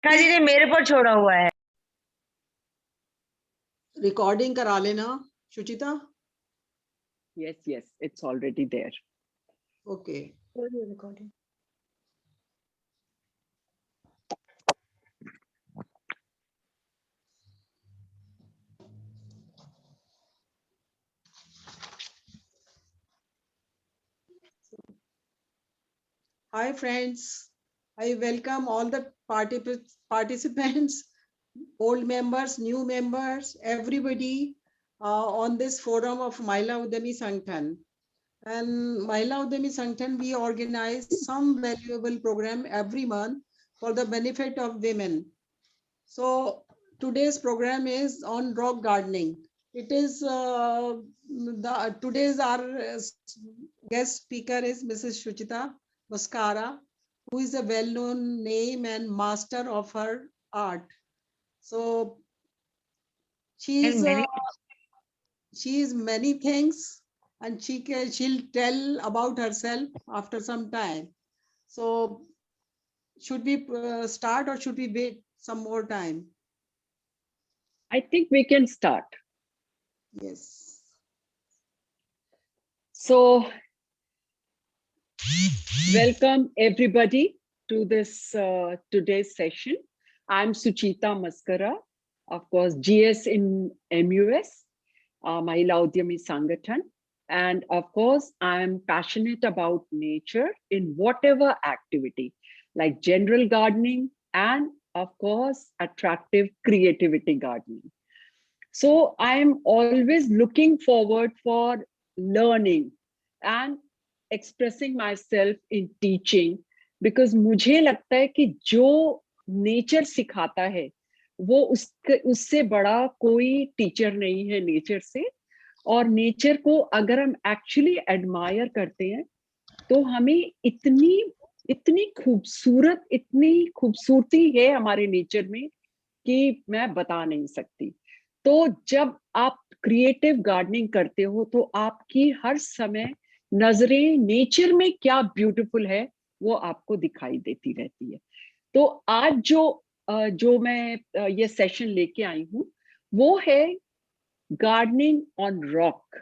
शिखा जी ने मेरे पर छोड़ा हुआ है। रिकॉर्डिंग करा लेना शुचिता। Yes, it's already there. Okay recording Hi friends, I welcome all the participants, old members, new members, everybody on this forum of Mahila Udyami Sangthan. And Mahila Udyami Sangthan, we organize some valuable program every month for the benefit of women. So today's program is on rock gardening. It is today's our guest speaker is Mrs. Shuchita Muskara, who is a well-known name and master of her art. So she is many things, and she'll tell about herself after some time. So should we start or should we wait some more time? I think we can start. Yes. So, welcome everybody to this today's session. I'm Suchita Maskara, of course, GS in MUS, Mahila Udyami Sangathan. And of course, I'm passionate about nature in whatever activity, like general gardening and of course, attractive creativity gardening. So I'm always looking forward for learning and expressing myself in teaching, because मुझे लगता है कि जो nature सिखाता है वो उससे बड़ा कोई टीचर नहीं है नेचर से। और नेचर को अगर हम एक्चुअली एडमायर करते हैं तो हमें इतनी खूबसूरती है हमारे नेचर में कि मैं बता नहीं सकती। तो जब आप क्रिएटिव गार्डनिंग करते हो तो आपकी हर समय नजरें नेचर में क्या ब्यूटीफुल है वो आपको दिखाई देती रहती है। तो आज जो मैं ये सेशन लेके आई हूँ वो है गार्डनिंग ऑन रॉक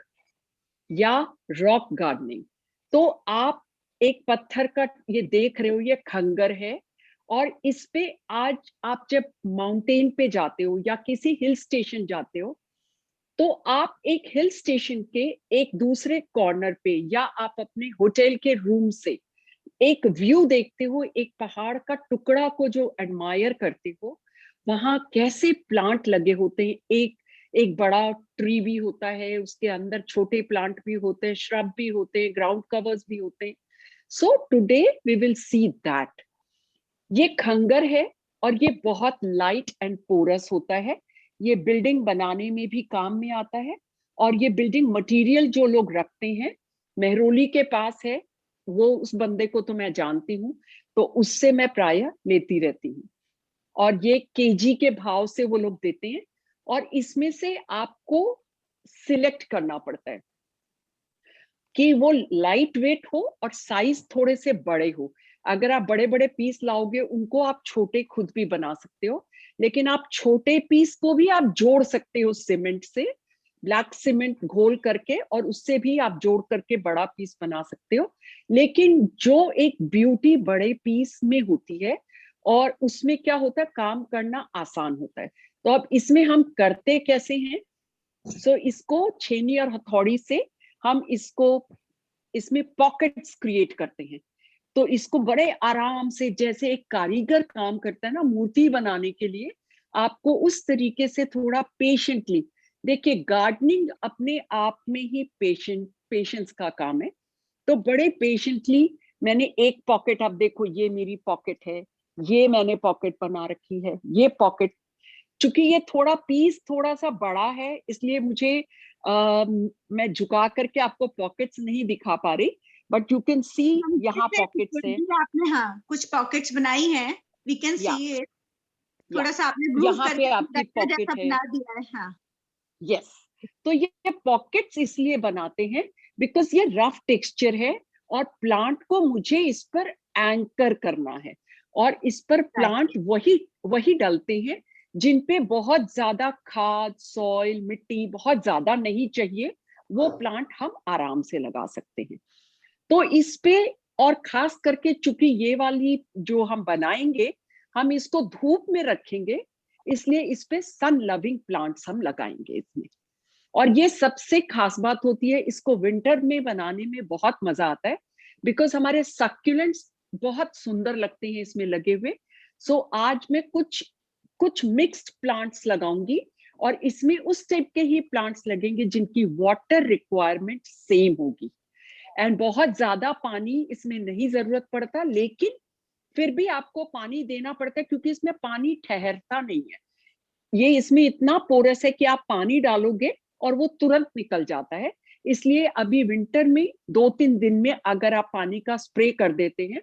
या रॉक गार्डनिंग। तो आप एक पत्थर का ये देख रहे हो, ये खंगर है, और इस पे आज आप जब माउंटेन पे जाते हो या किसी हिल स्टेशन जाते हो तो आप एक हिल स्टेशन के एक दूसरे कॉर्नर पे या आप अपने होटल के रूम से एक व्यू देखते हो, एक पहाड़ का टुकड़ा को जो एडमायर करते हो, वहां कैसे प्लांट लगे होते हैं। एक बड़ा ट्री भी होता है, उसके अंदर छोटे प्लांट भी होते हैं, श्रब भी होते हैं, ग्राउंड कवर्स भी होते हैं। So today we will see that. ये खंगर है और ये बहुत लाइट एंड पोरस होता है। ये बिल्डिंग बनाने में भी काम में आता है, और ये बिल्डिंग मटेरियल जो लोग रखते हैं, मेहरोली के पास है, वो उस बंदे को तो मैं जानती हूँ, तो उससे मैं प्रायः लेती रहती हूँ। और ये केजी के भाव से वो लोग देते हैं, और इसमें से आपको सिलेक्ट करना पड़ता है कि वो लाइट वेट हो और साइज थोड़े से बड़े हो। अगर आप बड़े बड़े पीस लाओगे उनको आप छोटे खुद भी बना सकते हो, लेकिन आप छोटे पीस को भी आप जोड़ सकते हो सीमेंट से, ब्लैक सीमेंट घोल करके, और उससे भी आप जोड़ करके बड़ा पीस बना सकते हो। लेकिन जो एक ब्यूटी बड़े पीस में होती है और उसमें क्या होता है, काम करना आसान होता है। तो अब इसमें हम करते कैसे हैं, सो इसको छेनी और हथौड़ी से हम इसमें पॉकेट्स क्रिएट करते हैं। तो इसको बड़े आराम से, जैसे एक कारीगर काम करता है ना मूर्ति बनाने के लिए, आपको उस तरीके से थोड़ा पेशेंटली देखिए। गार्डनिंग अपने आप में ही पेशेंस का काम है। तो बड़े पेशेंटली मैंने एक पॉकेट, आप देखो ये मेरी पॉकेट है, ये मैंने पॉकेट बना रखी है, ये पॉकेट, चूंकि ये थोड़ा पीस थोड़ा सा बड़ा है इसलिए मुझे मैं झुका करके आपको पॉकेट्स नहीं दिखा पा रही, बट यू कैन सी यहाँ पॉकेट्स है। आपने हाँ कुछ पॉकेट्स बनाई हैं, वी कैन सी इट। थोड़ा सा आपने ग्रूव यहाँ पे आपकी पॉकेट है, बना दिया है। हाँ यस। तो ये पॉकेट्स इसलिए बनाते हैं बिकॉज ये रफ टेक्सचर है और प्लांट को मुझे इस पर एंकर करना है। और इस पर प्लांट वही डालते हैं जिन पे बहुत ज्यादा खाद, सॉइल, मिट्टी बहुत ज्यादा नहीं चाहिए, वो प्लांट हम आराम से लगा सकते हैं। तो इस पे, और खास करके चूंकि ये वाली जो हम बनाएंगे, हम इसको धूप में रखेंगे, इसलिए इस पे सन लविंग प्लांट्स हम लगाएंगे इसमें। और ये सबसे खास बात होती है, इसको विंटर में बनाने में बहुत मजा आता है, बिकॉज हमारे सक्यूलेंट्स बहुत सुंदर लगते हैं इसमें लगे हुए। सो आज मैं कुछ मिक्स्ड प्लांट्स लगाऊंगी, और इसमें उस टाइप के ही प्लांट्स लगेंगे जिनकी वाटर रिक्वायरमेंट सेम होगी। एंड बहुत ज्यादा पानी इसमें नहीं जरूरत पड़ता, लेकिन फिर भी आपको पानी देना पड़ता है, क्योंकि इसमें पानी ठहरता नहीं है। ये इसमें इतना पोरस है कि आप पानी डालोगे और वो तुरंत निकल जाता है। इसलिए अभी विंटर में 2-3 दिन में अगर आप पानी का स्प्रे कर देते हैं,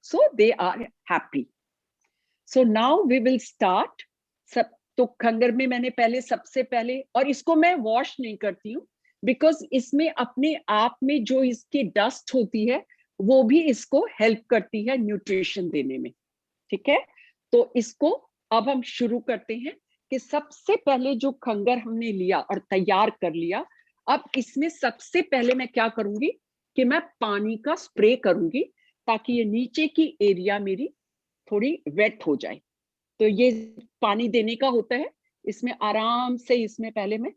so they are happy. So now we will start. सब तो खंगर में मैंने सबसे पहले, और इसको मैं वॉश नहीं करती हूँ, बिकॉज इसमें अपने आप में जो इसकी डस्ट होती है वो भी इसको हेल्प करती है न्यूट्रिशन देने में। ठीक है, तो इसको अब हम शुरू करते हैं कि सबसे पहले जो खंगर हमने लिया और तैयार कर लिया, अब इसमें सबसे पहले मैं क्या करूंगी कि मैं पानी का स्प्रे करूंगी, ताकि ये नीचे की एरिया मेरी थोड़ी वेट हो जाए। तो ये पानी देने का होता है, इसमें आराम से इसमें पहले मैं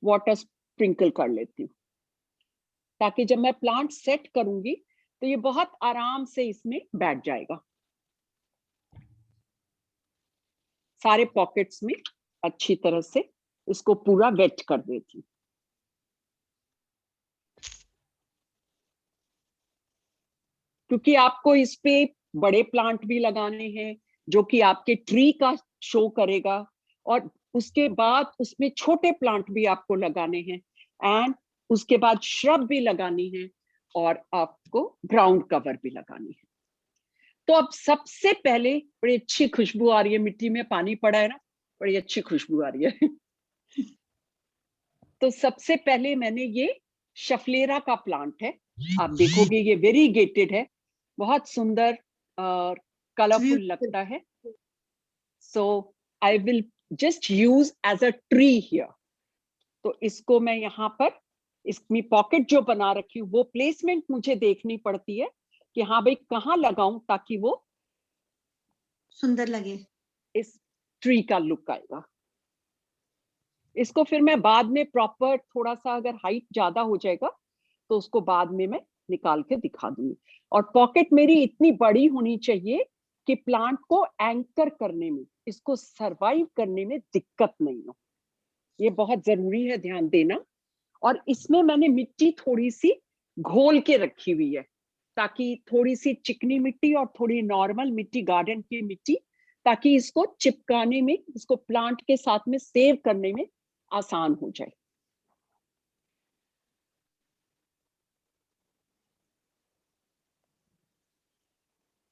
वाटर स्प्रिंकल कर लेती हूँ, ताकि जब मैं प्लांट सेट करूंगी तो ये बहुत आराम से इसमें बैठ जाएगा। सारे पॉकेट्स में अच्छी तरह से इसको पूरा वेट कर देती हूँ। क्योंकि आपको इस पे बड़े प्लांट भी लगाने हैं जो कि आपके ट्री का शो करेगा, और उसके बाद उसमें छोटे प्लांट भी आपको लगाने हैं, एंड उसके बाद श्रब भी लगानी है, और आपको ग्राउंड कवर भी लगानी है। तो अब सबसे पहले, बड़ी अच्छी खुशबू आ रही है, मिट्टी में पानी पड़ा है ना, बड़ी अच्छी खुशबू आ रही है। तो सबसे पहले मैंने ये शफलेरा का प्लांट है, आप देखोगे ये वेरीगेटेड है, बहुत सुंदर और कलरफुल लगता है। So I will just use as a tree here. तो इसको मैं यहाँ पर, इसमें पॉकेट जो बना रखी हूँ, वो प्लेसमेंट मुझे देखनी पड़ती है कि हाँ भाई कहाँ लगाऊं ताकि वो सुंदर लगे, इस ट्री का लुक आएगा। इसको फिर मैं बाद में प्रॉपर, थोड़ा सा अगर हाइट ज्यादा हो जाएगा तो उसको बाद में मैं निकाल के दिखा दूंगी। और पॉकेट मेरी इतनी बड़ी होनी चाहिए कि प्लांट को एंकर करने में, इसको सरवाइव करने में दिक्कत नहीं हो। ये बहुत जरूरी है ध्यान देना। और इसमें मैंने मिट्टी थोड़ी सी घोल के रखी हुई है, ताकि थोड़ी सी चिकनी मिट्टी और थोड़ी नॉर्मल मिट्टी, गार्डन की मिट्टी, ताकि इसको चिपकाने में, इसको प्लांट के साथ में सेव करने में आसान हो जाए।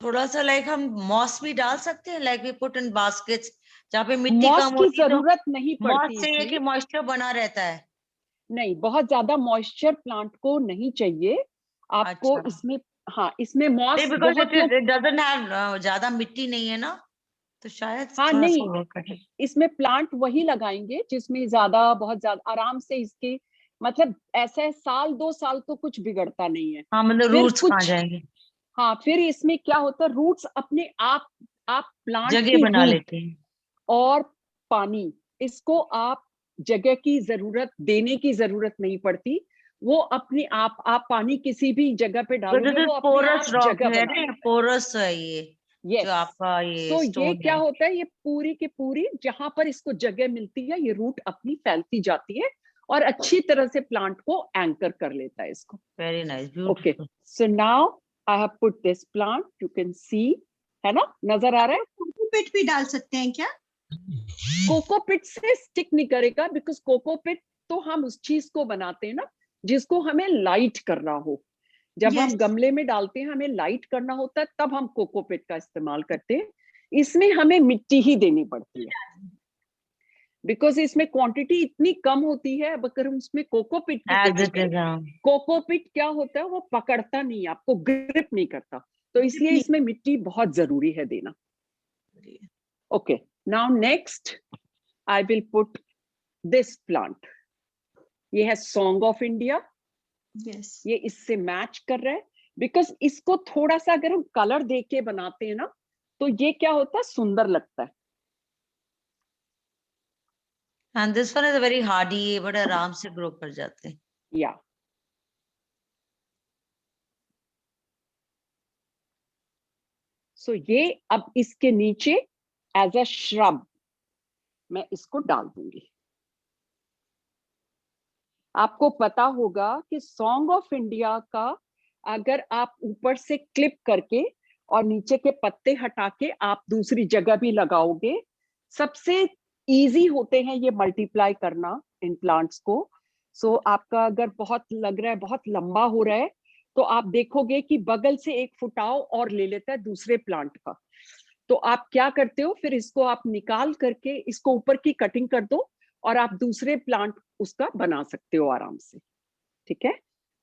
थोड़ा सा लाइक हम मॉस भी डाल सकते हैं, like we put in baskets जहाँ पे मिट्टी मॉस कम की होती है, तो जरूरत नहीं मॉस पड़ती से ये कि इसमें। मॉइस्चर बना रहता है। नहीं, बहुत ज्यादा मॉइस्चर प्लांट को नहीं चाहिए आपको अच्छा, इसमें। हाँ, इसमें मॉस बिकॉज बहुत लोग, इट डजंट हैव ज्यादा मिट्टी नहीं है ना, तो शायद हाँ थोड़ा नहीं, सा वर्क करे। इसमें प्लांट वही लगाएंगे जिसमें ज्यादा, बहुत ज्यादा आराम से इसके, मतलब ऐसा है 1-2 साल तो कुछ बिगड़ता नहीं है। हाँ, मतलब फिर रूट्स कहाँ कुछ, जाएंगे, हाँ फिर इसमें क्या होता है, रूट्स अपने आप प्लांट जगह की बना रूट लेते हैं। और पानी, इसको आप जगह की जरूरत, देने की जरूरत नहीं पड़ती। वो अपने आप पानी किसी भी जगह पे डालोगे, वो अपने पोरस आप रॉक जगह है बना ना, लेता पोरस है ये है। जो यस। आपका ये सो ये स्टोन क्या है। होता है, ये पूरी की पूरी जहां पर इसको जगह मिलती है, ये रूट अपनी फैलती जाती है और अच्छी तरह से प्लांट को एंकर कर लेता है इसको। Very nice, okay, beautiful. So now I have put this plant, you can see, है ना, नजर आ रहा है। कोकोपीट भी डाल सकते हैं क्या? कोकोपीट से स्टिक नहीं करेगा, बिकॉज कोकोपीट तो हम उस चीज को बनाते हैं ना जिसको हमें लाइट करना हो। जब हम Yes. गमले में डालते हैं, हमें लाइट करना होता है, तब हम कोकोपीट का इस्तेमाल करते हैं। इसमें हमें मिट्टी ही देनी पड़ती है, बिकॉज इसमें क्वांटिटी इतनी कम होती है। अब अगर हम उसमें कोकोपीट भी एज इट देंगे, इज। कोकोपीट क्या होता है, वो पकड़ता नहीं, आपको ग्रिप नहीं करता। तो इसलिए इसमें मिट्टी बहुत जरूरी है देना। Okay, now next I will put this plant. ये है सॉन्ग ऑफ इंडिया। यस, ये इससे मैच कर रहा है, बिकॉज इसको थोड़ा सा अगर हम कलर दे के बनाते हैं ना, तो ये क्या होता है, सुंदर लगता है। And this one is very Hardy, ये बड़े आराम से ग्रो कर जाते हैं। या सो ये अब इसके नीचे एज अ श्रब मैं इसको डाल दूंगी। आपको पता होगा कि सॉन्ग ऑफ इंडिया का अगर आप ऊपर से क्लिप करके और नीचे के पत्ते हटा के आप दूसरी जगह भी लगाओगे, सबसे इजी होते हैं ये मल्टीप्लाई करना इन प्लांट्स को। सो आपका अगर बहुत लग रहा है, बहुत लंबा हो रहा है, तो आप देखोगे कि बगल से एक फुटाव और ले लेता है दूसरे प्लांट का। तो आप क्या करते हो, फिर इसको आप निकाल करके इसको ऊपर की कटिंग कर दो और आप दूसरे प्लांट उसका बना सकते हो आराम से। ठीक है,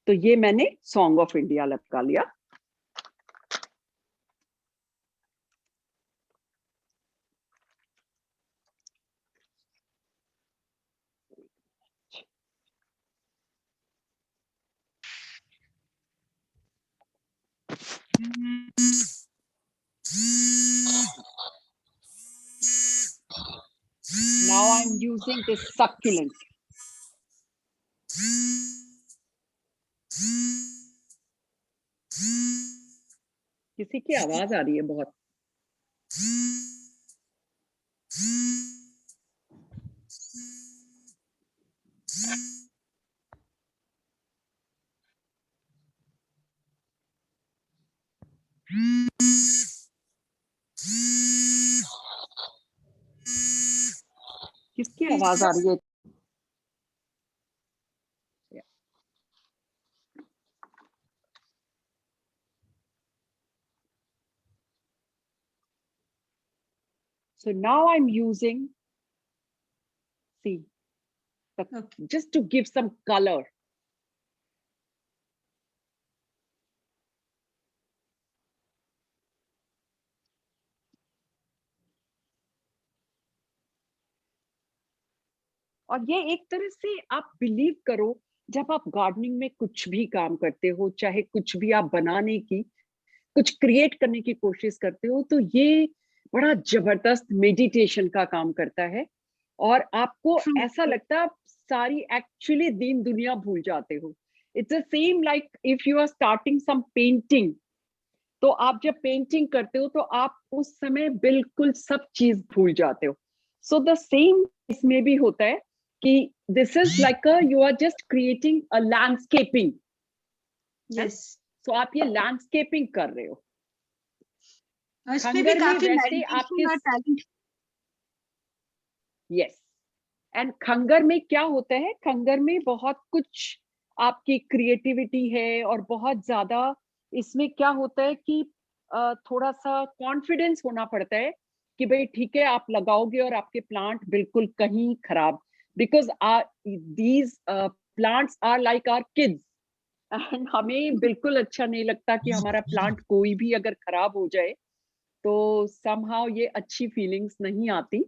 तो ये मैंने सॉन्ग ऑफ इंडिया लगा लिया। Now I'm using this succulent. किसी की आवाज आ रही है बहुत। किसकी आवाज आ रही है? So now I'm using, see, just to give some color. और ये एक तरह से आप बिलीव करो, जब आप गार्डनिंग में कुछ भी काम करते हो, चाहे कुछ भी आप बनाने की, कुछ क्रिएट करने की कोशिश करते हो, तो ये बड़ा जबरदस्त मेडिटेशन का काम करता है। और आपको ऐसा लगता है आप सारी एक्चुअली दीन दुनिया भूल जाते हो। It's the same like if you are starting some painting, तो आप जब पेंटिंग करते हो तो आप उस समय बिल्कुल सब चीज भूल जाते हो। सो द सेम इसमें भी होता है कि this is like you are just creating a landscaping. Yes, तो आप ये लैंडस्केपिंग कर रहे हो। इसमें भी काफी वैसे आपके टैलेंट। यस, एंड खंगर में क्या होता है, खंगर में बहुत कुछ आपकी क्रिएटिविटी है और बहुत ज्यादा इसमें क्या होता है कि थोड़ा सा कॉन्फिडेंस होना पड़ता है कि भाई ठीक है आप लगाओगे और आपके प्लांट बिल्कुल कहीं खराब, because these plants are like our kids and हमें बिल्कुल अच्छा नहीं लगता कि हमारा प्लांट कोई भी अगर खराब हो जाए तो समहाउ ये अच्छी फीलिंग्स नहीं आती।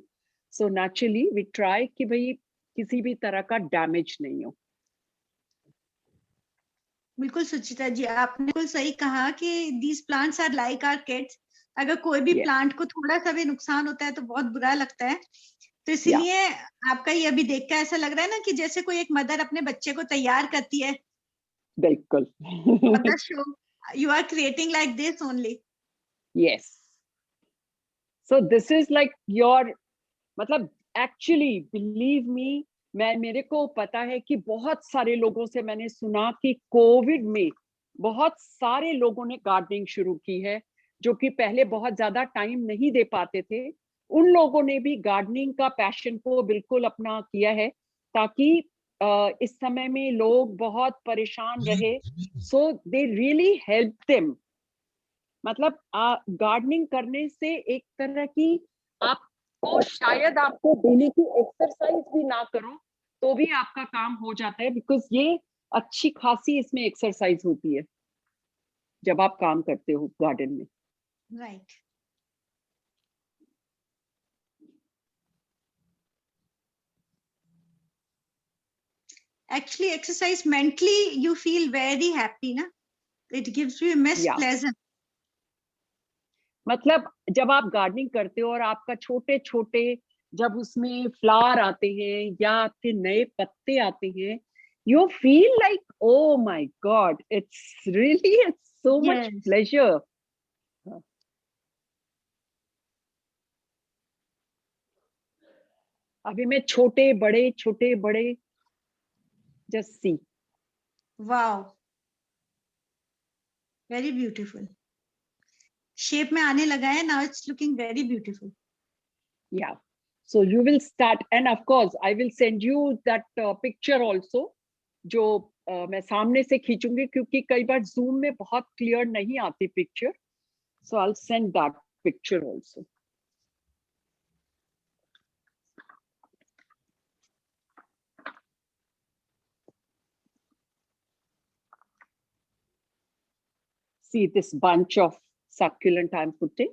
सो नेचुरली वी ट्राई कि भाई किसी भी तरह का डैमेज नहीं हो। बिल्कुल सुचिता जी, आपने बिल्कुल सही कहा कि these plants are like our kids. अगर कोई भी प्लांट को थोड़ा सा भी नुकसान होता है तो बहुत बुरा लगता है। तो इसलिए आपका ये अभी देख कर ऐसा लग रहा है ना कि जैसे कोई एक मदर अपने बच्चे को तैयार करती है। बिल्कुल। You are creating like this only. Yes, so this is like your, मतलब एक्चुअली बिलीव मी, मेरे को पता है कि बहुत सारे लोगों से मैंने सुना कि कोविड में बहुत सारे लोगों ने गार्डनिंग शुरू की है, जो कि पहले बहुत ज्यादा टाइम नहीं दे पाते थे। उन लोगों ने भी गार्डनिंग का पैशन को बिल्कुल अपना किया है, ताकि इस समय में लोग बहुत परेशान रहे। सो दे रियली हेल्प देम। मतलब गार्डनिंग करने से एक तरह की आपको शायद आपको डेली की एक्सरसाइज भी ना करो तो भी आपका काम हो जाता है, बिकॉज ये अच्छी खासी इसमें एक्सरसाइज होती है। जब आप काम करते हो गार्डन में। Right. Actually, exercise mentally you feel very happy, na? It gives you immense Yeah. pleasure. मतलब जब आप गार्डनिंग करते हो और आपका छोटे छोटे जब उसमें फ्लावर आते हैं या आपके नए पत्ते आते हैं, you feel like oh my God, it's really it's so much Yes. Pleasure. अभी मैं छोटे बड़े just see. Wow. Very beautiful. Shape में आने लगा है, now it's looking very beautiful. Yeah. So you will start, and of course I will send you that picture also, जो मैं सामने से खींचूंगी क्योंकि कई बार जूम में बहुत क्लियर नहीं आती picture, so I'll send that picture also. See this bunch of succulent I'm putting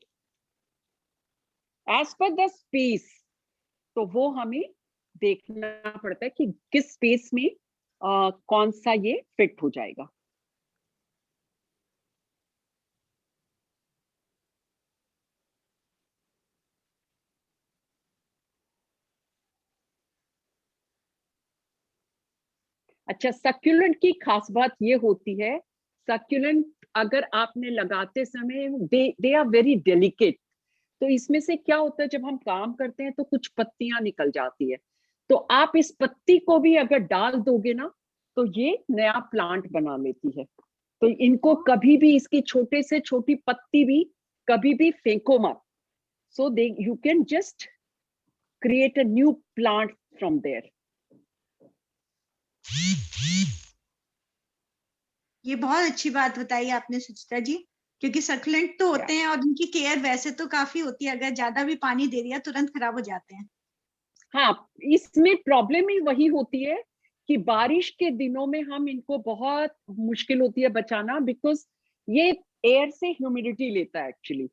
as per the space, तो वो हमें देखना पड़ता है कि किस स्पेस में कौन सा ये फिट हो जाएगा। अच्छा, सक्यूलेंट की खास बात ये होती है, सक्यूलेंट अगर आपने लगाते समय दे आर वेरी डेलिकेट, तो इसमें से क्या होता है जब हम काम करते हैं तो कुछ पत्तियां निकल जाती है, तो आप इस पत्ती को भी अगर डाल दोगे ना तो ये नया प्लांट बना लेती है। तो इनको कभी भी, इसकी छोटे से छोटी पत्ती भी कभी भी फेंको मत, so they you can just create a new plant from there. ये बहुत अच्छी बात बताई आपने सुचिता जी, क्योंकि सक्लेंट तो होते हैं और उनकी केयर वैसे तो काफी होती है, अगर ज्यादा भी पानी दे दिया तुरंत खराब हो जाते हैं। हाँ, इसमें प्रॉब्लम ही वही होती है कि बारिश के दिनों में हम इनको बहुत मुश्किल होती है बचाना, बिकॉज ये एयर से ह्यूमिडिटी लेता है एक्चुअली,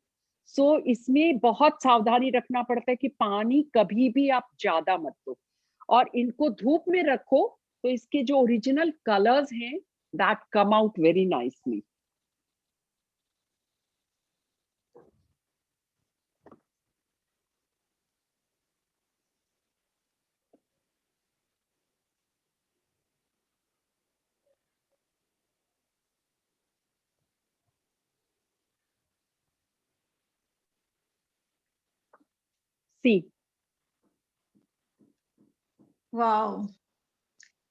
सो इसमें बहुत सावधानी रखना पड़ता है कि पानी कभी भी आप ज्यादा मत दो, और इनको धूप में रखो तो इसके जो ओरिजिनल कलर्स हैं that come out very nicely. See, wow,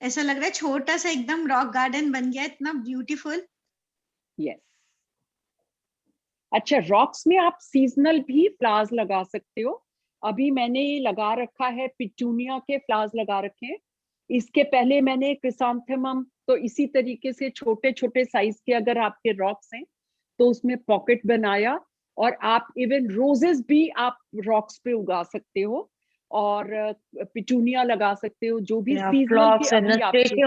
ऐसा लग रहा है छोटा सा एकदम रॉक गार्डन बन गया, इतना ब्यूटीफुल। यस। अच्छा, रॉक्स में आप सीजनल भी फ्लावर्स लगा सकते हो। अभी मैंने लगा रखा है, पिटूनिया के फ्लावर्स लगा रखे हैं। इसके पहले मैंने क्रिसैंथेमम, तो इसी तरीके से छोटे छोटे साइज के अगर आपके रॉक्स हैं तो उसमें पॉकेट बनाया, और आप इवन रोजेस भी आप रॉक्स पे उगा सकते हो, और पिटूनिया लगा सकते हो, जो भी सीजनल के अभी आपके।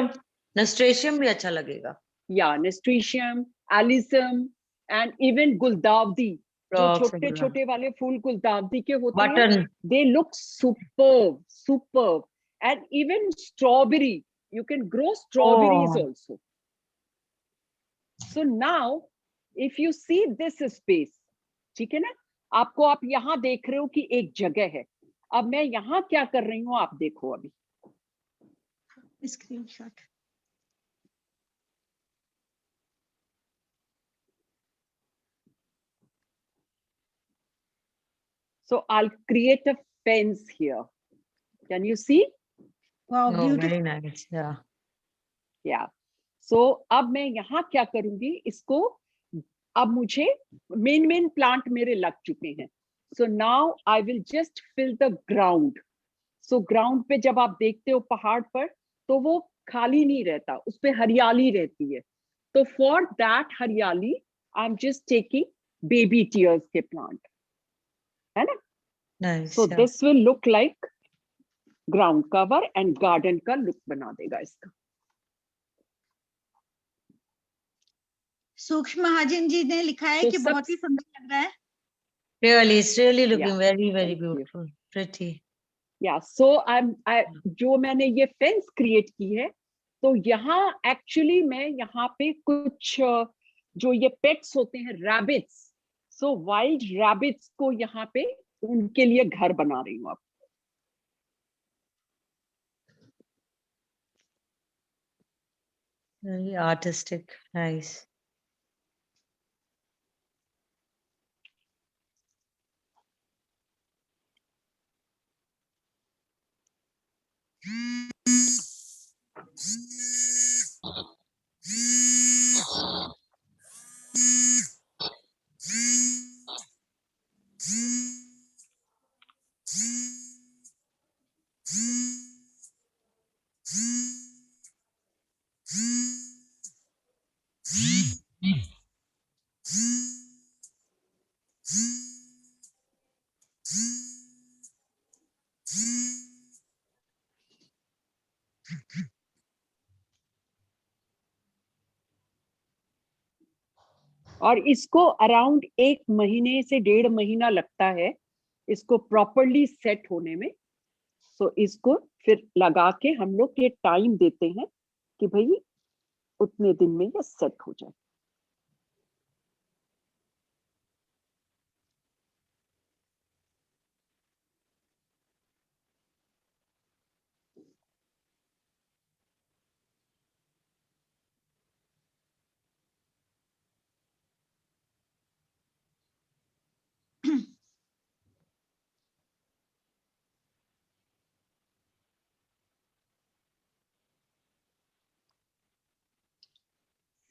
नस्ट्रेशियम भी अच्छा लगेगा। या नस्ट्रेशियम, एलिसम एंड इवन गुलदावदी, जो छोटे छोटे वाले फूल गुलदावदी के होते हैं, they look superb superb. And even strawberry, you can grow strawberries also. So now if you see this space, ठीक है ना, आपको, आप यहाँ देख रहे हो कि एक जगह है, अब मैं यहाँ क्या कर रही हूँ आप देखो अभी। Screenshot. So I'll create a fence here. Can you see? Wow, beautiful. Very nice. Yeah. Yeah. So अब मैं यहाँ क्या करूंगी, इसको, अब मुझे मेन प्लांट मेरे लग चुके हैं, so now I will just fill the ground. So ground पे जब आप देखते हो पहाड़ पर, तो वो खाली नहीं रहता, उस पे हरियाली रहती है, तो for that हरियाली I'm just taking baby tears के plant, है ना? Nice. So this will look like ground cover and garden का look बना देगा इसका। सूक्ष्म महाजन जी ने लिखा है तो कि सब बहुत ही सुंदर लग रहा है। Really, it's really looking Yeah, very, very thank you. beautiful, pretty. सो जो मैंने ये फेंस क्रिएट की है, तो यहाँ एक्चुअली मैं यहाँ पे कुछ जो ये पेट्स होते हैं रैबिट्स, सो वाइल्ड रैबिट्स को यहाँ पे उनके लिए घर बना रही हूँ अब। Very artistic, nice. और इसको अराउंड 1 महीने से 1.5 महीना लगता है इसको प्रॉपरली सेट होने में। सो इसको फिर लगा के हम लोग ये टाइम देते हैं कि भाई उतने दिन में ये सेट हो जाए।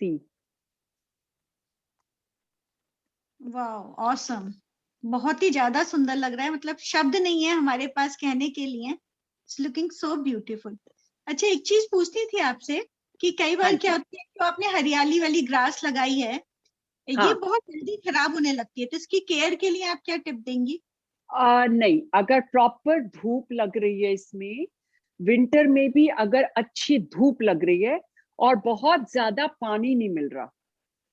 सी वाह, ऑसम, बहुत ही ज्यादा सुंदर लग रहा है, मतलब शब्द नहीं है हमारे पास कहने के लिए। It's looking so beautiful. अच्छा, एक चीज पूछनी थी आपसे कि कई बार क्या होता है, जो आपने हरियाली वाली ग्रास लगाई है, ये बहुत जल्दी खराब होने लगती है, तो इसकी केयर के लिए आप क्या टिप देंगी? नहीं, अगर प्रॉपर धूप लग रही है इसमें, विंटर में भी अगर अच्छी धूप लग रही है और बहुत ज्यादा पानी नहीं मिल रहा,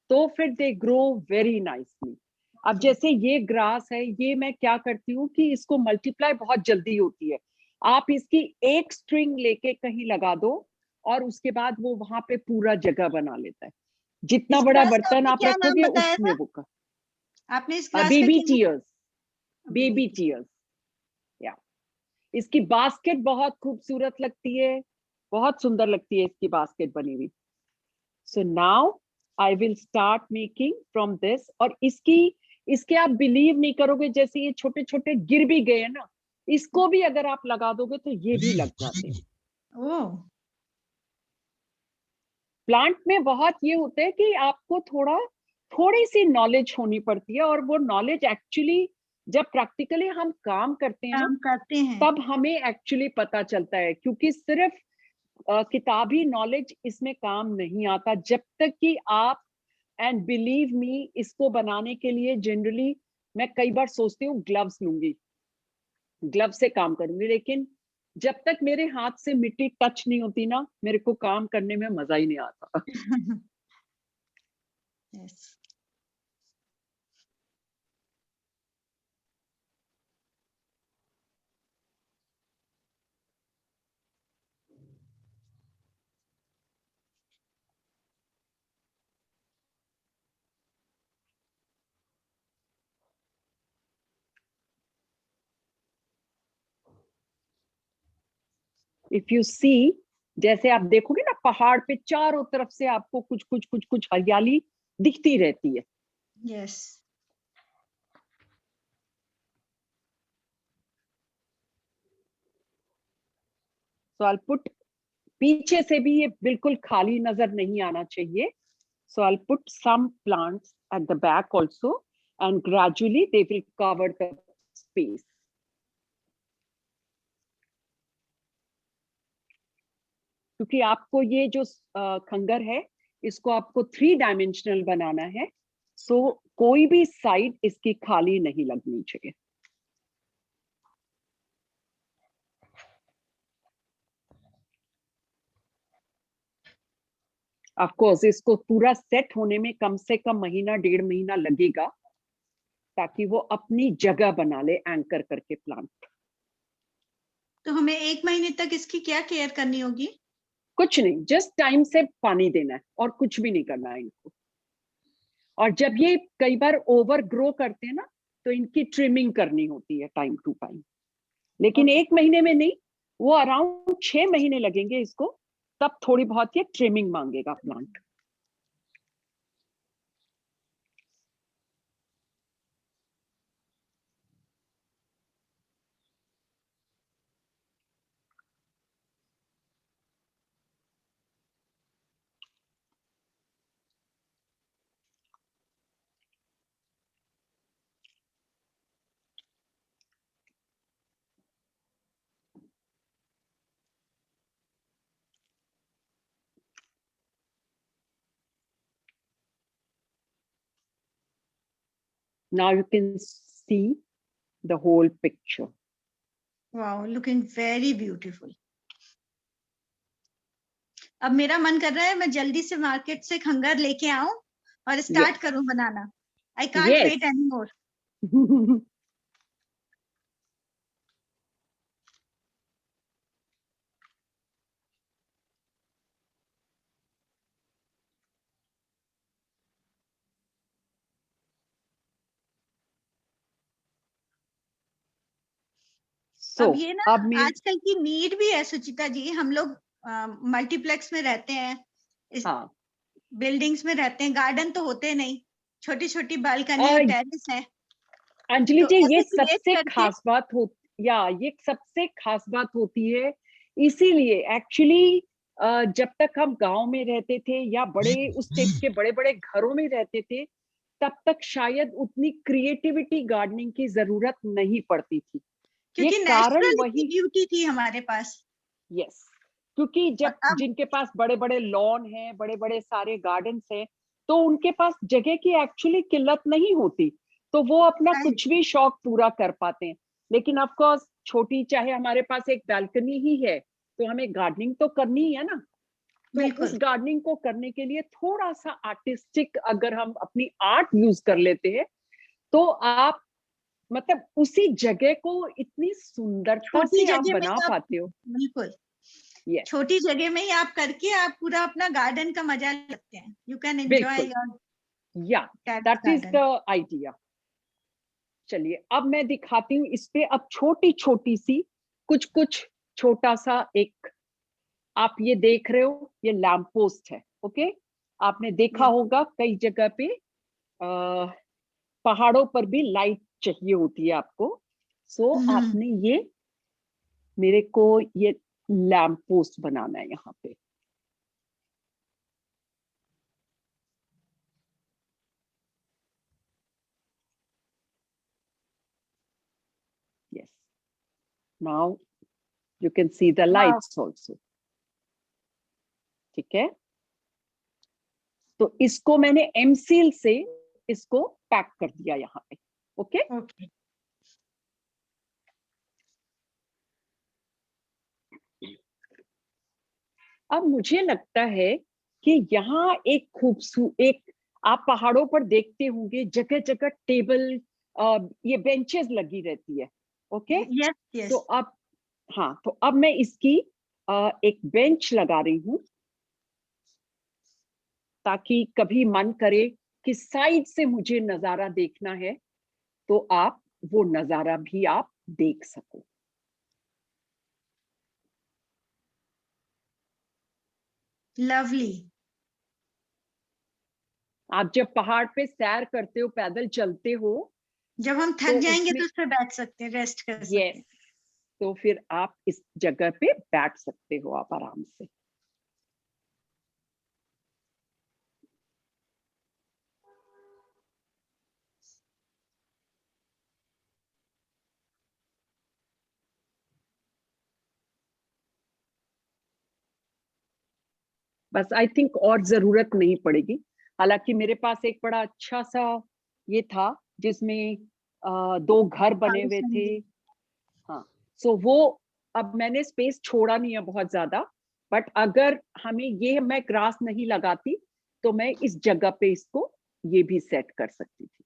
तो फिर दे ग्रो वेरी नाइसली। अब जैसे ये ग्रास है, ये मैं क्या करती हूँ कि इसको मल्टीप्लाई बहुत जल्दी होती है। आप इसकी एक स्ट्रिंग लेके कहीं लगा दो और उसके बाद वो वहां पे पूरा जगह बना लेता है। जितना इस बड़ा ग्रास का बर्तन आपने आप क्या नाम रखोगे बताया उसमें था? वो आपने इस ग्रास का बेबी क्या टीयर्स, नाम? Baby tears. या इसकी बास्केट बहुत खूबसूरत लगती है, बहुत सुंदर लगती है इसकी बास्केट बनी हुई। So now I will start making from this. और इसके आप बिलीव नहीं करोगे, जैसे ये छोटे छोटे गिर भी गए ना, इसको भी अगर आप लगा दोगे तो ये भी लग जाते हैं। ओह, प्लांट में बहुत ये होता है कि आपको थोड़ी सी नॉलेज होनी पड़ती है, और वो नॉलेज एक्चुअली जब प्रैक्टिकली हम काम करते हैं ना, काम करते हैं। तब हमें एक्चुअली पता चलता है। क्योंकि सिर्फ किताबी नॉलेज इसमें काम नहीं आता जब तक कि आप, एंड बिलीव मी, इसको बनाने के लिए जनरली मैं कई बार सोचती हूँ ग्लव्स लूंगी, ग्लव से काम करूंगी, लेकिन जब तक मेरे हाथ से मिट्टी टच नहीं होती ना, मेरे को काम करने में मजा ही नहीं आता। yes. इफ यू सी, जैसे आप देखोगे ना पहाड़ पे चारों तरफ से आपको कुछ कुछ कुछ कुछ हरियाली दिखती रहती है। yes. सो आई पुट, पीछे से भी ये बिल्कुल खाली नजर नहीं आना चाहिए। So I put some plants at the back also, and gradually they will cover the space. क्योंकि आपको ये जो खंगर है, इसको आपको 3 डायमेंशनल बनाना है। सो कोई भी साइड इसकी खाली नहीं लगनी चाहिए। ऑफ कोर्स इसको पूरा सेट होने में कम से कम महीना 1.5 महीना लगेगा, ताकि वो अपनी जगह बना ले एंकर करके प्लांट। तो हमें 1 महीने तक इसकी क्या केयर करनी होगी? कुछ नहीं, जस्ट टाइम से पानी देना है और कुछ भी नहीं करना है इनको। और जब ये कई बार ओवर ग्रो करते हैं ना, तो इनकी ट्रिमिंग करनी होती है टाइम टू टाइम, लेकिन 1 महीने में नहीं, वो अराउंड 6 महीने लगेंगे इसको, तब थोड़ी बहुत ये ट्रिमिंग मांगेगा plant. Now you can see the whole picture. Wow, looking very beautiful. अब मेरा मन कर रहा है मैं जल्दी से मार्केट से खंगर लेके आऊं और स्टार्ट करूं बनाना। I can't wait any more. So, अब ये ना आजकल की नीड भी है सुचिता जी, हम लोग मल्टीप्लेक्स में रहते हैं, हाँ, बिल्डिंग्स में रहते हैं, गार्डन तो होते नहीं, छोटी छोटी बालकनी और टेरेस है। अंजलि तो जी, ये ऐसे create सबसे करके- खास बात होती, या ये सबसे खास बात होती है। इसीलिए एक्चुअली जब तक हम गांव में रहते थे या बड़े उस टाइप के बड़े बड़े घरों में रहते थे, तब तक शायद उतनी क्रिएटिविटी गार्डनिंग की जरूरत नहीं पड़ती थी। क्योंकि ये कारण नेचुरल वही, ब्यूटी थी हमारे पास। यस, क्योंकि जब और अब जिनके पास बड़े बड़े लॉन है, बड़े बड़े सारे गार्डन्स हैं, तो उनके पास जगह की एक्चुअली किल्लत नहीं होती, तो वो अपना कुछ भी शौक पूरा कर पाते हैं। लेकिन ऑफ कोर्स छोटी, चाहे हमारे पास एक बालकनी ही है, तो हमें गार्डनिंग तो करनी है ना। तो उस गार्डनिंग को करने के लिए थोड़ा सा आर्टिस्टिक अगर हम अपनी आर्ट यूज कर लेते हैं, तो आप मतलब उसी जगह को इतनी सुंदरता से आप बना पाते हो। बिल्कुल, yes. छोटी जगह में ही आप करके आप पूरा अपना गार्डन का मजा लेते हैं। यू कैन एंजॉय योर, या दैट इज द आइडिया। चलिए अब मैं दिखाती हूँ इस पे, अब छोटी छोटी सी कुछ कुछ छोटा सा एक, आप ये देख रहे हो, ये लैंप पोस्ट है। ओके, आपने देखा होगा कई जगह पे पहाड़ों पर भी लाइट चाहिए होती है आपको। सो आपने ये, मेरे को ये लैंप पोस्ट बनाना है यहाँ पे। yes, now you can see the lights also। ठीक है, तो इसको मैंने एमसील से इसको पैक कर दिया यहाँ पे। ओके, अब मुझे लगता है कि यहाँ एक खूबसूरत, एक आप पहाड़ों पर देखते होंगे जगह जगह टेबल, ये बेंचेस लगी रहती है। ओके, तो अब, हाँ, तो अब मैं इसकी एक बेंच लगा रही हूँ, ताकि कभी मन करे कि साइड से मुझे नजारा देखना है, तो आप वो नजारा भी आप देख सको। लवली। आप जब पहाड़ पे सैर करते हो, पैदल चलते हो, जब हम थक जाएंगे तो उस पे बैठ सकते हैं, रेस्ट कर सकते हैं। तो फिर आप इस जगह पे बैठ सकते हो आप आराम से। बस आई थिंक और जरूरत नहीं पड़ेगी। हालांकि मेरे पास एक बड़ा अच्छा सा ये था जिसमें 2 घर बने हुए थे। हाँ, सो वो अब मैंने स्पेस छोड़ा नहीं है बहुत ज्यादा, बट अगर हमें ये मैं ग्रास नहीं लगाती तो मैं इस जगह पे इसको ये भी सेट कर सकती थी।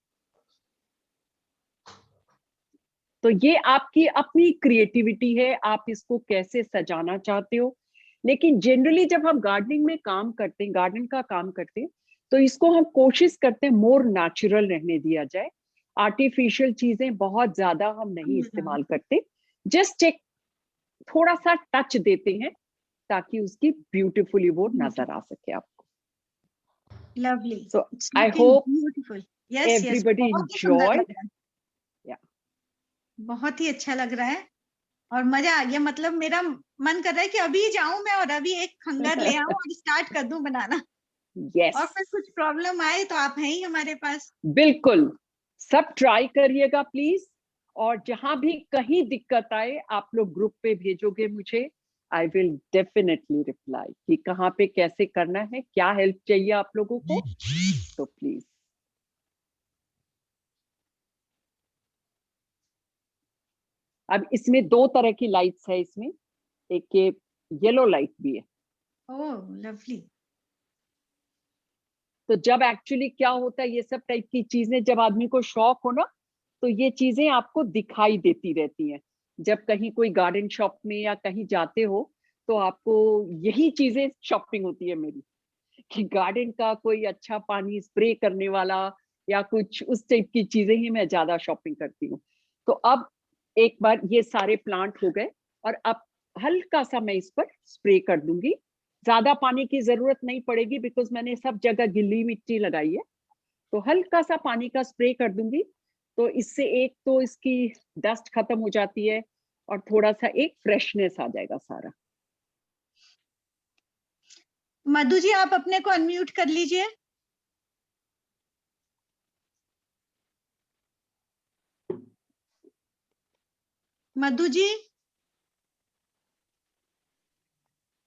तो ये आपकी अपनी क्रिएटिविटी है, आप इसको कैसे सजाना चाहते हो। लेकिन जनरली जब हम गार्डनिंग में काम करते हैं, गार्डन का काम करते हैं, तो इसको हम कोशिश करते हैं मोर नेचुरल रहने दिया जाए। आर्टिफिशियल चीजें बहुत ज्यादा हम नहीं इस्तेमाल करते, जस्ट एक थोड़ा सा टच देते हैं ताकि उसकी ब्यूटीफुली वो नजर आ सके आपको। Lovely. So I hope beautiful. Yes everybody enjoyed. बहुत ही अच्छा लग रहा है और मजा आ गया। मतलब मेरा मन कर रहा है कि अभी जाऊं मैं और अभी एक खंगर ले आऊं और स्टार्ट कर दूं बनाना। Yes. और फिर कुछ प्रॉब्लम आए तो आप हैं ही हमारे पास। बिल्कुल, सब ट्राई करिएगा प्लीज, और जहां भी कहीं दिक्कत आए आप लोग ग्रुप पे भेजोगे मुझे, आई विल डेफिनेटली रिप्लाई कि कहाँ पे कैसे करना है, क्या हेल्प चाहिए आप लोगों को, तो प्लीज। अब इसमें 2 तरह की लाइट्स है इसमें, एक ये येलो लाइट भी है। ओह लवली। तो जब एक्चुअली क्या होता है, ये सब टाइप की चीजें जब आदमी को शौक हो ना, तो ये चीजें आपको दिखाई देती रहती हैं। जब कहीं कोई गार्डन शॉप में या कहीं जाते हो तो आपको यही चीजें शॉपिंग होती है मेरी, कि गार्डन का कोई अच्छा पानी स्प्रे करने वाला या कुछ उस टाइप की चीजें ही मैं ज्यादा शॉपिंग करती हूँ। तो अब एक बार ये सारे प्लांट हो गए और अब हल्का सा मैं इस पर स्प्रे कर दूंगी। ज्यादा पानी की जरूरत नहीं पड़ेगी बिकॉज मैंने सब जगह गिल्ली मिट्टी लगाई है, तो हल्का सा पानी का स्प्रे कर दूंगी। तो इससे एक तो इसकी डस्ट खत्म हो जाती है और थोड़ा सा एक फ्रेशनेस आ जाएगा सारा। मधु जी आप अपने को अनम्यूट कर लीजिए। मधु जी।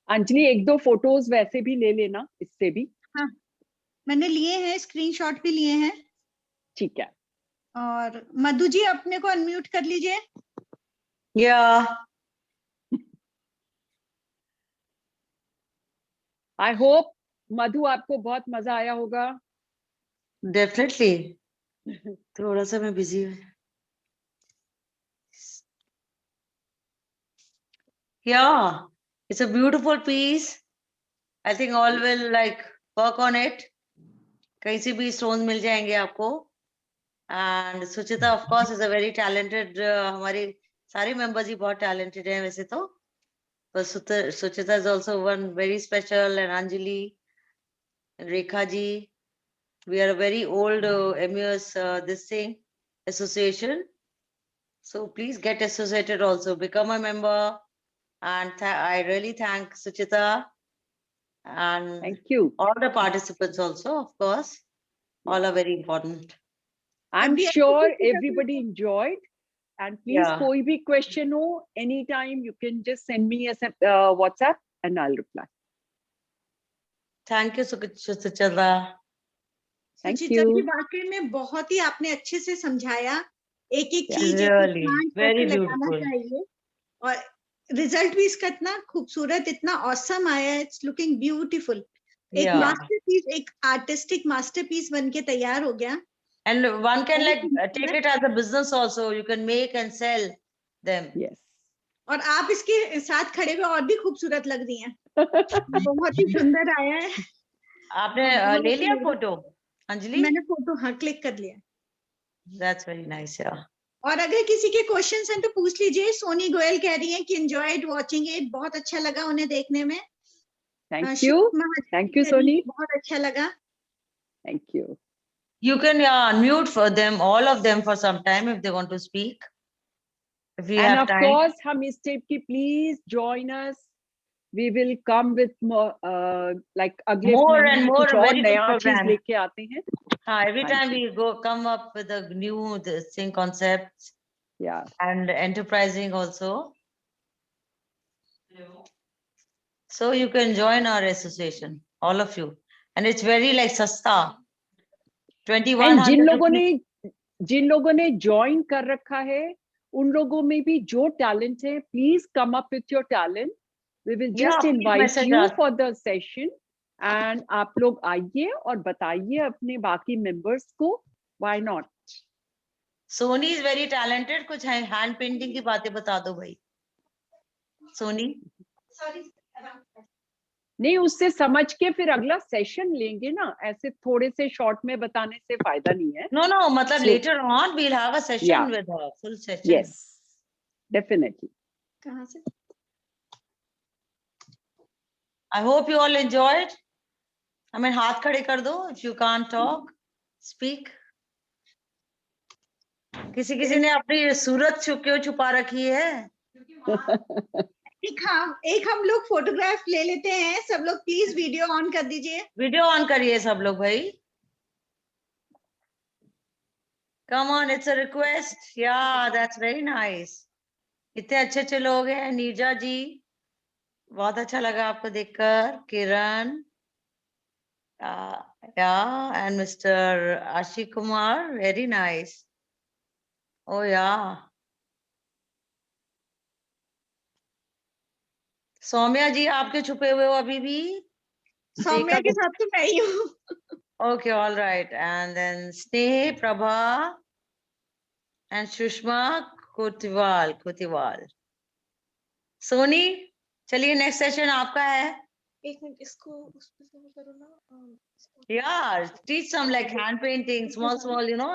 अंजलि 1-2 फोटोज वैसे भी ले लेना इससे भी। हाँ मैंने लिए हैं, स्क्रीनशॉट भी लिए हैं। ठीक है। और मधु जी अपने को अनम्यूट कर लीजिए। या आई होप मधु आपको बहुत मजा आया होगा। डेफिनेटली। थोड़ा सा मैं बिजी हूँ। Yeah, it's a beautiful piece. I think all will like work on it. कहीं से भी stones मिल जाएंगे आपको। And Suchita of course is a very talented. हमारे सारे members ही बहुत talented हैं वैसे तो। But Suchita is also one very special, and Anjali and Rekha ji. We are a very old MUS this thing association. So please get associated also. Become a member. And I really thank Suchita and Thank you. all the participants also, of course. All are very important. I'm अभी sure आपको कुछ everybody enjoyed. And please, Yeah. कोई भी question हो, anytime you can just send me a WhatsApp and I'll reply. Thank you, Suchita. Thank Suchitra you. जी वाकई में बहुत ही आपने अच्छे से समझाया, एक एक Yeah. चीज Really, प्लांट very कैसे लगाना beautiful. चाहिए, और रिजल्ट भी इसका इतना खूबसूरत, इतना ऑसम आया है। It's looking beautiful. एक Yeah. मास्टरपीस, एक आर्टिस्टिक मास्टरपीस बनके तैयार हो गया। And one can like बहुत take सुंदर। it as a business also. You can make and sell them. Yes. और आप इसके साथ खड़े हुए और भी खूबसूरत लग रही हैं। बहुत ही सुंदर आया है। आपने बहुत ले लिया ही- फोटो अंजलि? मैंने फोटो हाँ क्लिक कर लिया। That's very nice. Yeah. और अगर किसी के क्वेश्चंस हैं तो पूछ लीजिए। सोनी गोयल कह रही हैं कि एंजॉयड वाचिंग इट, बहुत अच्छा लगा उन्हें देखने में। Thank you. Thank you, Soni. बहुत अच्छा लगा। Thank you. You can unmute for them, all of them for some time if they want to speak. If we And have of time. course, हम इस टाइप की please join us. We will come with more, like अगले More महीने and में more कुछ और very good नया चीज program. लेके आते हैं। Every हाँ time ji. we go come up with a new this thing concepts Yeah. and enterprising also. So you can join our association, all of you, and it's very like sasta. And 2100 जिन लोगों ने join कर रखा है, उन लोगों में भी जो talent है, please come up with your talent we will Yeah, just please invite message you us. for the session and आप लोग आइए और बताइए अपने बाकी members को, why not? Soni is very talented, कुछ हैंड पेंटिंग की बातें बता दो भाई सोनी। नहीं, उससे समझ के फिर अगला सेशन लेंगे ना, ऐसे थोड़े से शॉर्ट में बताने से फायदा नहीं है। नो नो, मतलब So- later on we'll have a session Yeah. With her, full session. Yes, definitely. कहाँ से? I hope you all enjoyed. I mean हाथ खड़े कर दो if you can't talk, speak. किसी किसी ने अपनी सूरत क्यों छुपा रखी है? एक हम लोग फोटोग्राफ ले लेते हैं, सब लोग प्लीज वीडियो ऑन कर दीजिए। वीडियो ऑन करिए सब लोग भाई। Come on, it's a request. या दैट्स वेरी नाइस। इतने अच्छे अच्छे लोग हैं। नीरजा जी, बहुत अच्छा लगा आपको देखकर। Kiran, yeah and mister Ashiq Kumar, very nice. Oh yeah Saumya जी, आपके छुपे हुए हो अभी भी? सौम्या के साथ तो मैं ही हूँ। Okay, all right. And then Sneh, Prabha, and Shushma Kotiwal. Sony, चलिए नेक्स्ट सेशन आपका है। एक मिनट, इसको उस पे से करो ना। Yeah, teach some like hand painting, small, you know,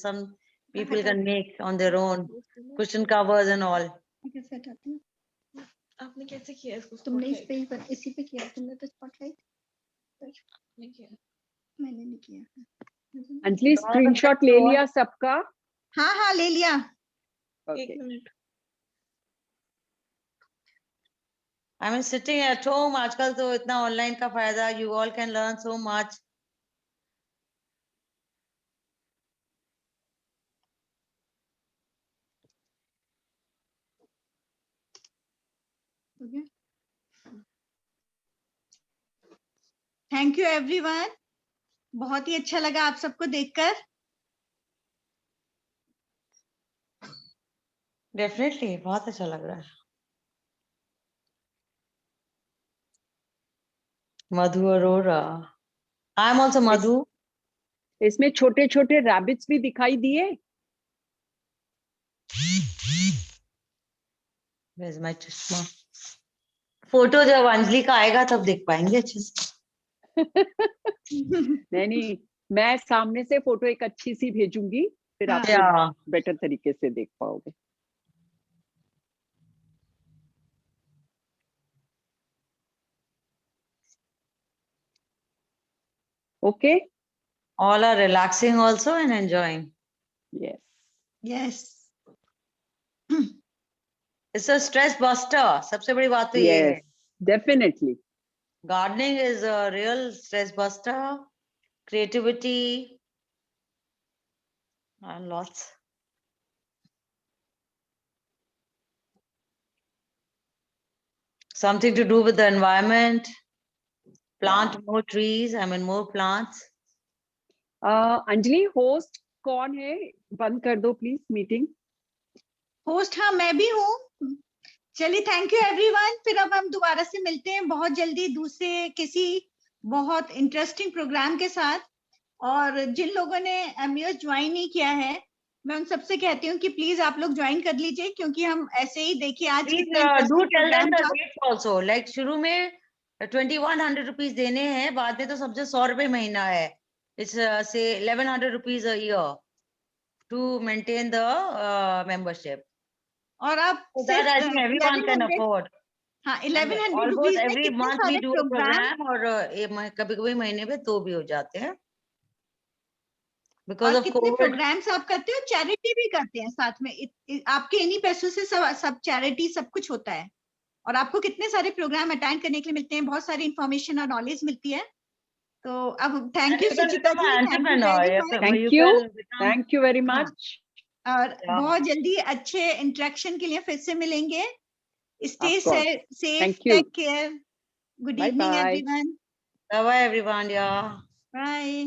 some people can make on their own, cushion covers and all. कैसे हटाते हैं? आपने कैसे किया इसको? तुमने इस पे ही इसी पे किया, तुमने तो स्पॉटलाइट नहीं किया। मैंने नहीं किया। अंजलि, स्क्रीनशॉट ले लिया सबका? हाँ हाँ ले लिया। Okay. एक minute. I mean sitting at home, आजकल तो इतना ऑनलाइन का फायदा, you all can learn so much. Thank you everyone, बहुत ही अच्छा लगा आप सबको देखकर। डेफिनेटली बहुत अच्छा लग रहा है। मधु अरोरा, आई एम ऑल्सो मधु। इसमें छोटे छोटे रैबिट्स भी दिखाई दिए। Where's my चश्मा? फोटो जब अंजलि का आएगा तब देख पाएंगे अच्छे से। नहीं, मैं सामने से फोटो एक अच्छी सी भेजूंगी, फिर आप या बेटर तरीके से देख पाओगे। Okay? all are relaxing also and enjoying. Yes. Yes It's a stress buster. सबसे बड़ी बात तो ये है। Yes, definitely. Gardening is a real stress buster, creativity, and lots. Something to do with the environment. Plant more trees, I mean more plants. Anjali, host कौन है? बंद कर दो प्लीज मीटिंग। होस्ट हाँ मैं भी हूँ। चलिए थैंक यू एवरीवन, फिर अब हम दोबारा से मिलते हैं बहुत जल्दी दूसरे किसी बहुत इंटरेस्टिंग प्रोग्राम के साथ। और जिन लोगों ने एमयूएस ज्वाइन नहीं किया है, मैं उन सबसे कहती हूँ कि प्लीज आप लोग ज्वाइन कर लीजिए, क्योंकि हम ऐसे ही देखिए आज Please कितना do interesting tell them programme the था। rates also. Like शुरू में 2100 rupees देने हैं, बाद में तो सबसे 100 रुपए महीना है। It's say 1100 rupees a year to maintain the membership. और आप So that I think everyone can 1100 afford. हाँ 1100 Almost रुपीज में every कितने month we सारे do a प्रोग्राम, program और कभी-कभी महीने में 2 भी हो जाते हैं। Because और of कितने COVID. प्रोग्राम्स आप करते हो, चैरिटी भी करते हैं साथ में। आपके इन्हीं पैसों से सब चैरिटी सब कुछ होता है, और आपको कितने सारे प्रोग्राम अटेंड करने के लिए मिलते हैं, बहुत सारी इंफॉर्मेशन और नॉलेज मिलती है। तो अब thank you Suchita ji, thank you very much. और बहुत जल्दी अच्छे इंटरेक्शन के लिए फिर से मिलेंगे। Stay safe, take care, good evening everyone, bye bye everyone, या बाय।